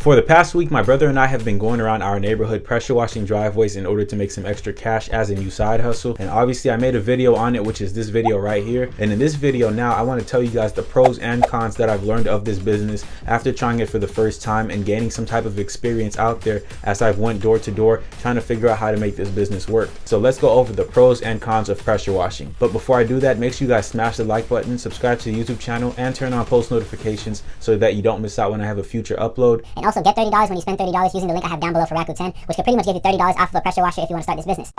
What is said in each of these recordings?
For the past week, my brother and I have been going around our neighborhood pressure washing driveways in order to make some extra cash as a new side hustle. And obviously I made a video on it, which is this video right here. And in this video now, I want to tell you guys the pros and cons that I've learned of this business after trying it for the first time and gaining some type of experience out there as I've went door to door trying to figure out how to make this business work. So let's go over the pros and cons of pressure washing. But before I do that, make sure you guys smash the like button, subscribe to the YouTube channel, and turn on post notifications so that you don't miss out when I have a future upload. And also get $30 when you spend $30 using the link I have down below for Rakuten, which could pretty much give you $30 off of a pressure washer if you want to start this business.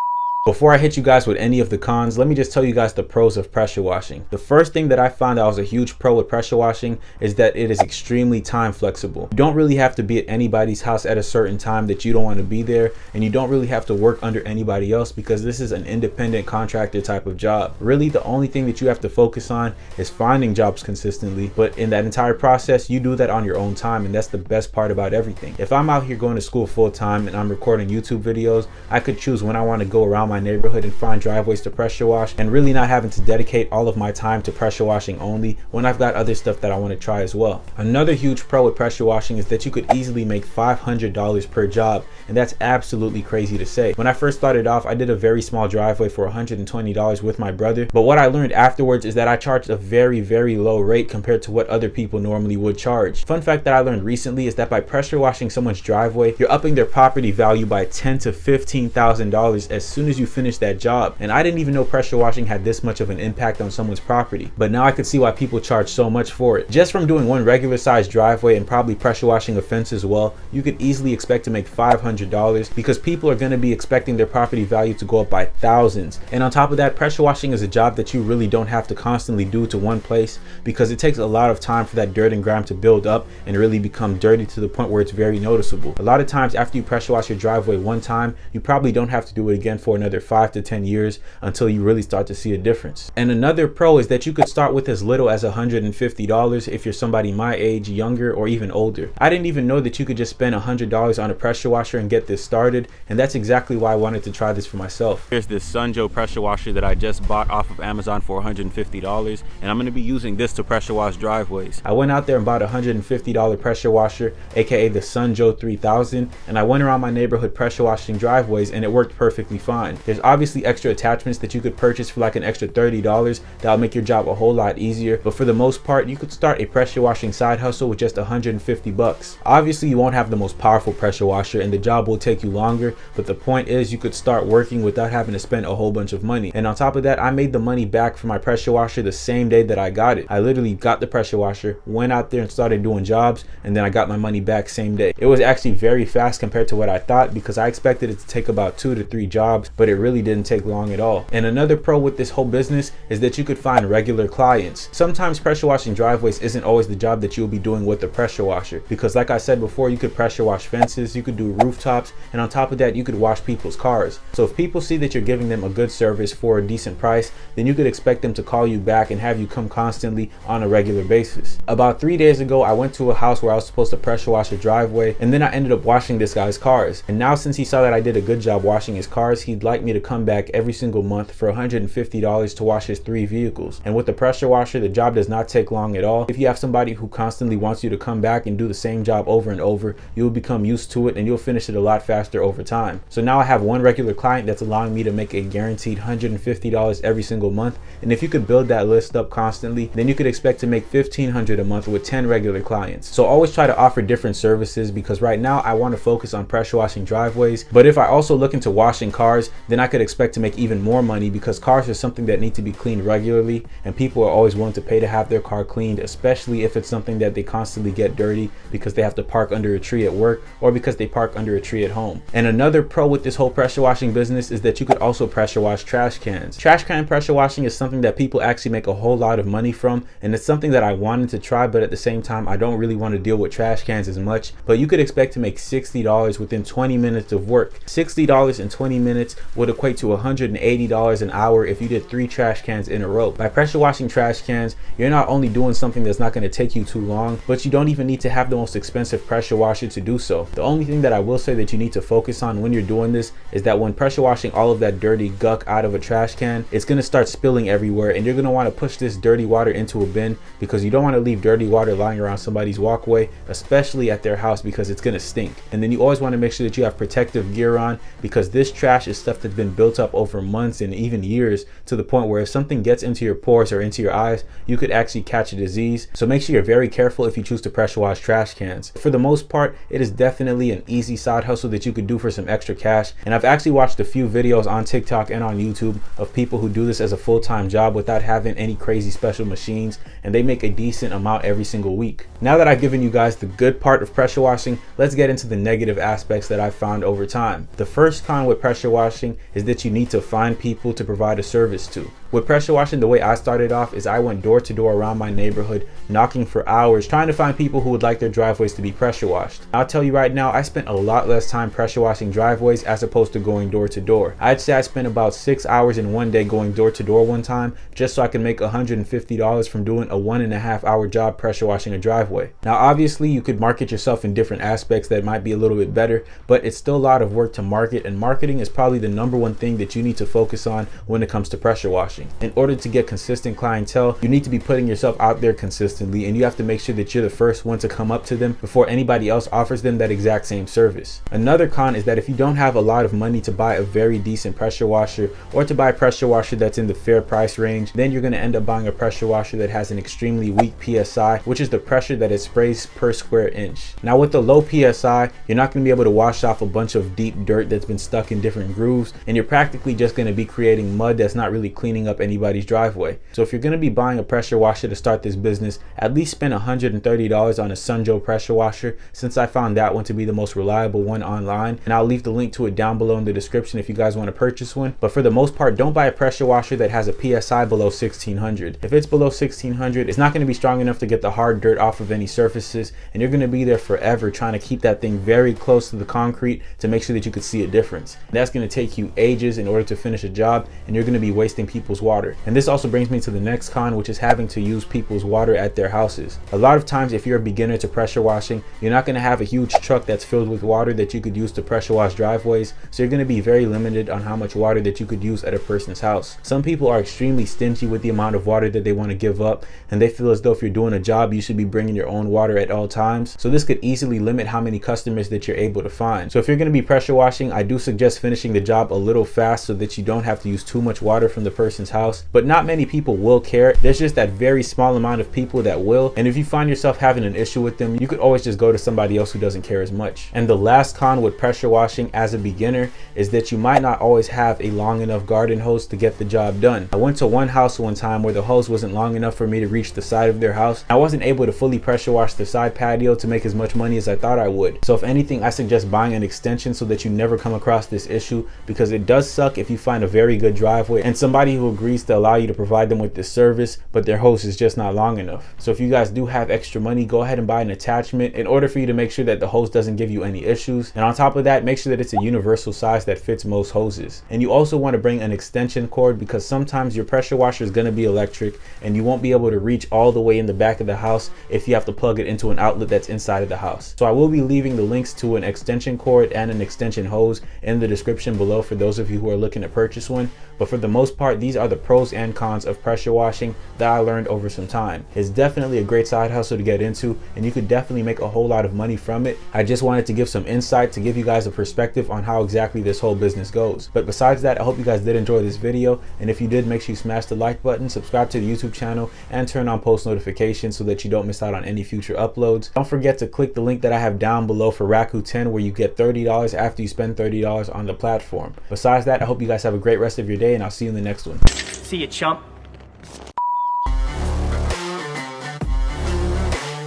Before I hit you guys with any of the cons, let me just tell you guys the pros of pressure washing. The first thing that I found that was a huge pro with pressure washing is that it is extremely time flexible. You don't really have to be at anybody's house at a certain time that you don't want to be there, and you don't really have to work under anybody else because this is an independent contractor type of job. Really, the only thing that you have to focus on is finding jobs consistently, but in that entire process, you do that on your own time, and that's the best part about everything. If I'm out here going to school full time and I'm recording YouTube videos, I could choose when I want to go around my neighborhood and find driveways to pressure wash and really not having to dedicate all of my time to pressure washing only when I've got other stuff that I want to try as well. Another huge pro with pressure washing is that you could easily make $500 per job, and that's absolutely crazy to say. When I first started off, I did a very small driveway for $120 with my brother, but what I learned afterwards is that I charged a very low rate compared to what other people normally would charge. Fun fact that I learned recently is that by pressure washing someone's driveway, you're upping their property value by $10,000 to $15,000 as soon as you finish that job. And I didn't even know pressure washing had this much of an impact on someone's property, but now I could see why people charge so much for it. Just from doing one regular sized driveway and probably pressure washing a fence as well, you could easily expect to make $500 because people are going to be expecting their property value to go up by thousands. And on top of that, pressure washing is a job that you really don't have to constantly do to one place because it takes a lot of time for that dirt and grime to build up and really become dirty to the point where it's very noticeable. A lot of times after you pressure wash your driveway one time, you probably don't have to do it again for another 5 to 10 years until you really start to see a difference. And another pro is that you could start with as little as $150 if you're somebody my age, younger, or even older. I didn't even know that you could just spend $100 on a pressure washer and get this started, and that's exactly why I wanted to try this for myself. Here's this Sunjo pressure washer that I just bought off of Amazon for $150, and I'm going to be using this to pressure wash driveways. I went out there and bought a $150 pressure washer, aka the Sunjo 3000, and I went around my neighborhood pressure washing driveways and it worked perfectly fine. There's obviously extra attachments that you could purchase for like an extra $30 that'll make your job a whole lot easier, but for the most part you could start a pressure washing side hustle with just $150. Obviously you won't have the most powerful pressure washer and the job will take you longer, but the point is you could start working without having to spend a whole bunch of money. And on top of that, I made the money back for my pressure washer the same day that I got it. I literally got the pressure washer, went out there and started doing jobs, and then I got my money back same day. It was actually very fast compared to what I thought because I expected it to take about 2 to 3 jobs, but it really didn't take long at all. And another pro with this whole business is that you could find regular clients. Sometimes pressure washing driveways isn't always the job that you'll be doing with the pressure washer because like I said before, you could pressure wash fences, you could do rooftops, and on top of that you could wash people's cars. So if people see that you're giving them a good service for a decent price, then you could expect them to call you back and have you come constantly on a regular basis. About 3 days ago, I went to a house where I was supposed to pressure wash a driveway, and then I ended up washing this guy's cars. And now since he saw that I did a good job washing his cars, he'd like me to come back every single month for $150 to wash his 3 vehicles. And with the pressure washer, the job does not take long at all. If you have somebody who constantly wants you to come back and do the same job over and over, you'll become used to it and you'll finish it a lot faster over time. So now I have one regular client that's allowing me to make a guaranteed $150 every single month. And if you could build that list up constantly, then you could expect to make $1,500 a month with 10 regular clients. So always try to offer different services because right now I want to focus on pressure washing driveways. But if I also look into washing cars, then I could expect to make even more money because cars are something that need to be cleaned regularly and people are always willing to pay to have their car cleaned, especially if it's something that they constantly get dirty because they have to park under a tree at work or because they park under a tree at home. And another pro with this whole pressure washing business is that you could also pressure wash trash cans. Trash can pressure washing is something that people actually make a whole lot of money from, and it's something that I wanted to try, but at the same time I don't really want to deal with trash cans as much. But you could expect to make $60 within 20 minutes of work. $60 in 20 minutes would equate to $180 an hour if you did 3 trash cans in a row. By pressure washing trash cans, you're not only doing something that's not going to take you too long, but you don't even need to have the most expensive pressure washer to do so. The only thing that I will say that you need to focus on when you're doing this is that when pressure washing all of that dirty guck out of a trash can, it's going to start spilling everywhere, and you're going to want to push this dirty water into a bin because you don't want to leave dirty water lying around somebody's walkway, especially at their house, because it's going to stink. And then you always want to make sure that you have protective gear on, because this trash is stuff that's been built up over months and even years, to the point where if something gets into your pores or into your eyes, you could actually catch a disease. So make sure you're very careful if you choose to pressure wash trash cans. For the most part, it is definitely an easy side hustle that you could do for some extra cash, and I've actually watched a few videos on TikTok and on YouTube of people who do this as a full-time job without having any crazy special machines, and they make a decent amount every single week. Now that I've given you guys the good part of pressure washing, let's get into the negative aspects that I've found over time. The first con with pressure washing is that you need to find people to provide a service to. With pressure washing, the way I started off is I went door to door around my neighborhood, knocking for hours, trying to find people who would like their driveways to be pressure washed. I'll tell you right now, I spent a lot less time pressure washing driveways as opposed to going door to door. I'd say I spent about 6 hours in one day going door to door one time, just so I could make $150 from doing a 1.5 hour job pressure washing a driveway. Now obviously you could market yourself in different aspects that might be a little bit better, but it's still a lot of work to market, and marketing is probably the #1 thing that you need to focus on when it comes to pressure washing. In order to get consistent clientele, you need to be putting yourself out there consistently, and you have to make sure that you're the first one to come up to them before anybody else offers them that exact same service. Another con is that if you don't have a lot of money to buy a very decent pressure washer, or to buy a pressure washer that's in the fair price range, then you're going to end up buying a pressure washer that has an extremely weak PSI, which is the pressure that it sprays per square inch. Now with the low PSI, you're not going to be able to wash off a bunch of deep dirt that's been stuck in different grooves, and you're practically just going to be creating mud that's not really cleaning up anybody's driveway. So if you're going to be buying a pressure washer to start this business, at least spend $130 on a Sunjoe pressure washer, since I found that one to be the most reliable one online, and I'll leave the link to it down below in the description if you guys want to purchase one. But for the most part, don't buy a pressure washer that has a PSI below 1600. If it's below 1600, it's not going to be strong enough to get the hard dirt off of any surfaces, and you're going to be there forever trying to keep that thing very close to the concrete to make sure that you could see a difference. And that's going to take you ages in order to finish a job, and you're going to be wasting people's water. And this also brings me to the next con, which is having to use people's water at their houses. A lot of times, if you're a beginner to pressure washing, you're not going to have a huge truck that's filled with water that you could use to pressure wash driveways, so you're going to be very limited on how much water that you could use at a person's house. Some people are extremely stingy with the amount of water that they want to give up, and they feel as though if you're doing a job, you should be bringing your own water at all times. So this could easily limit how many customers that you're able to find. So if you're going to be pressure washing, I do suggest finishing the job a little fast so that you don't have to use too much water from the person's house. But not many people will care. There's just that very small amount of people that will, and if you find yourself having an issue with them, you could always just go to somebody else who doesn't care as much. And the last con with pressure washing as a beginner is that you might not always have a long enough garden hose to get the job done. I went to one house one time where the hose wasn't long enough for me to reach the side of their house. I wasn't able to fully pressure wash the side patio to make as much money as I thought I would. So if anything, I suggest buying an extension so that you never come across this issue, because it does suck if you find a very good driveway and somebody who agrees to allow you to provide them with this service, but their hose is just not long enough. So if you guys do have extra money, go ahead and buy an attachment in order for you to make sure that the hose doesn't give you any issues. And on top of that, make sure that it's a universal size that fits most hoses. And you also want to bring an extension cord, because sometimes your pressure washer is going to be electric and you won't be able to reach all the way in the back of the house if you have to plug it into an outlet that's inside of the house. So I will be leaving the links to an extension cord and an extension hose in the description below for those of you who are looking to purchase one. But for the most part, these are the pros and cons of pressure washing that I learned over some time. It's definitely a great side hustle to get into, and you could definitely make a whole lot of money from it. I just wanted to give some insight to give you guys a perspective on how exactly this whole business goes. But besides that, I hope you guys did enjoy this video, and if you did, make sure you smash the like button, subscribe to the YouTube channel, and turn on post notifications so that you don't miss out on any future uploads. Don't forget to click the link that I have down below for Rakuten, where you get $30 after you spend $30 on the platform. Besides that, I hope you guys have a great rest of your day, and I'll see you in the next one. See you, chump.